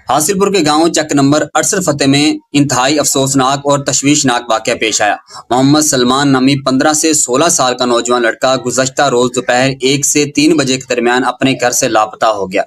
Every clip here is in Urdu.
حاصل پور کے گاؤں چک نمبر 68 فتح میں انتہائی افسوسناک اور تشویشناک واقعہ پیش آیا۔ محمد سلمان نامی 15 سے 16 سال کا نوجوان لڑکا گزشتہ روز دوپہر 1 سے 3 بجے کے درمیان اپنے گھر سے لاپتہ ہو گیا۔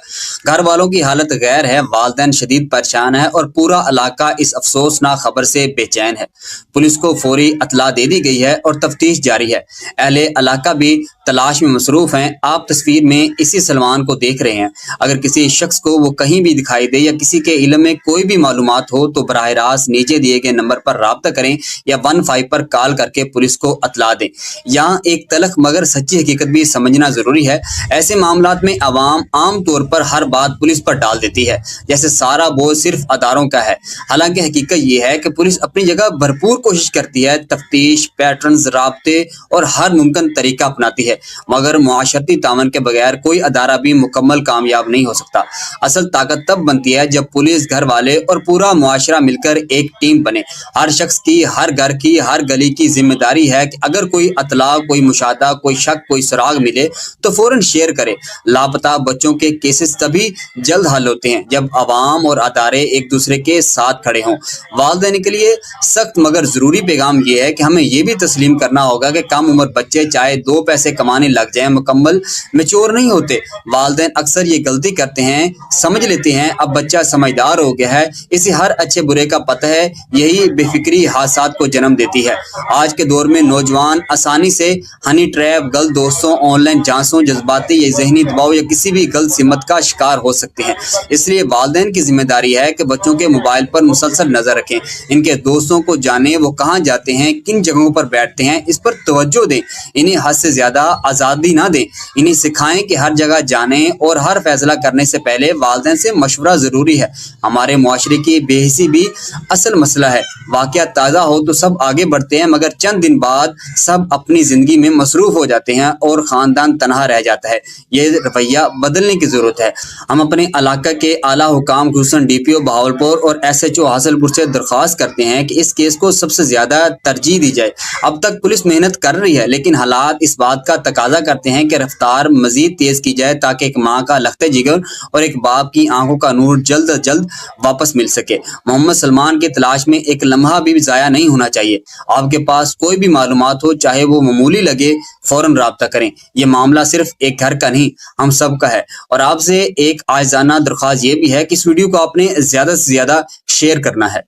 گھر والوں کی حالت غیر ہے، والدین شدید پریشان ہے اور پورا علاقہ اس افسوسناک خبر سے بے چین ہے۔ پولیس کو فوری اطلاع دے دی گئی ہے اور تفتیش جاری ہے۔ اہل علاقہ بھی تلاش میں مصروف ہیں۔ آپ تصویر میں اسی سلمان کو دیکھ رہے ہیں۔ اگر کسی شخص کو وہ کہیں بھی دکھائی دے یا کسی کے علم میں کوئی بھی معلومات ہو تو براہ راست نیچے دیے گئے نمبر پر رابطہ کریں یا 15 پر کال کر کے پولیس کو اطلاع دیں۔ یہاں ایک تلخ مگر سچی حقیقت بھی سمجھنا ضروری ہے۔ ایسے معاملات میں عوام عام طور پر ہر بات پولیس پر ڈال دیتی ہے، جیسے سارا بوجھ صرف اداروں کا ہے۔ حالانکہ حقیقت یہ ہے کہ پولیس اپنی جگہ بھرپور کوشش کرتی ہے، تفتیش، پیٹرنز، رابطے اور ہر ممکن طریقہ اپناتی ہے، مگر معاشرتی تعاون کے بغیر کوئی ادارہ بھی مکمل کامیاب نہیں ہو سکتا۔ اصل طاقت تب بنتی ہے جب پولیس، گھر والے اور پورا معاشرہ مل کر ایک ٹیم بنے۔ ہر شخص کی، ہر گھر کی، ہر گلی کی ذمہ داری ہے کہ اگر کوئی اطلاع، کوئی مشاہدہ، کوئی شک، کوئی سراغ ملے تو فوراً شیئر کرے۔ لاپتہ بچوں کے کیسز تبھی جلد حل ہوتے ہیں جب عوام اور ادارے ایک دوسرے کے ساتھ کھڑے ہوں۔ والدین کے لیے سخت مگر ضروری پیغام یہ ہے کہ ہمیں یہ بھی تسلیم کرنا ہوگا کہ کم عمر بچے چاہے 2 پیسے کمانے لگ جائیں، مکمل میچور نہیں ہوتے۔ والدین اکثر یہ غلطی کرتے ہیں، سمجھ لیتے ہیں اب بچہ سمجھدار ہو گیا ہے، اسے ہر اچھے برے کا پتہ ہے۔ یہی بے فکری حادثات کو جنم دیتی ہے۔ آج کے دور میں نوجوان آسانی سے ہنی ٹریپ، غلط دوستوں، آن لائن جانچوں، جذباتی یا ذہنی دباؤ یا کسی بھی غلط سمت کا شکار ہو سکتے ہیں۔ اس لیے والدین کی ذمہ داری ہے کہ بچوں کے موبائل پر مسلسل نظر رکھیں، ان کے دوستوں کو جانیں، وہ کہاں جاتے ہیں، کن جگہوں پر بیٹھتے ہیں، اس پر توجہ دیں۔ انہیں حد سے زیادہ آزادی نہ دیں۔ انہیں سکھائیں کہ ہر جگہ جانے اور ہر فیصلہ کرنے سے پہلے والدین سے مشورہ ضروری ہے۔ ہمارے معاشرے کی بے حسی بھی اصل مسئلہ ہے۔ واقعہ تازہ ہو تو سب آگے بڑھتے ہیں، مگر چند دن بعد سب اپنی زندگی میں مصروف ہو جاتے ہیں اور خاندان تنہا رہ جاتا ہے۔ یہ رویہ بدلنے کی ضرورت ہے۔ ہم اپنے علاقہ کے اعلیٰ حکام خصوصاً DPO بہاولپور اور SHO حاصل پور سے درخواست کرتے ہیں کہ اس کیس کو سب سے زیادہ ترجیح دی جائے۔ اب تک پولیس محنت کر رہی ہے، لیکن حالات اس بات کا تقاضا کرتے ہیں کہ رفتار مزید تیز کی جائے تاکہ ایک ماں کا لخت جگر اور ایک باپ کی آنکھوں کا نور جلد از جلد واپس مل سکے۔ محمد سلمان کی تلاش میں ایک لمحہ بھی ضائع نہیں ہونا چاہیے۔ آپ کے پاس کوئی بھی معلومات ہو، چاہے وہ معمولی لگے، فوراً رابطہ کریں۔ یہ معاملہ صرف ایک گھر کا نہیں، ہم سب کا ہے۔ اور آپ سے ایک عاجزانہ درخواست یہ بھی ہے کہ اس ویڈیو کو آپ نے زیادہ سے زیادہ شیئر کرنا ہے۔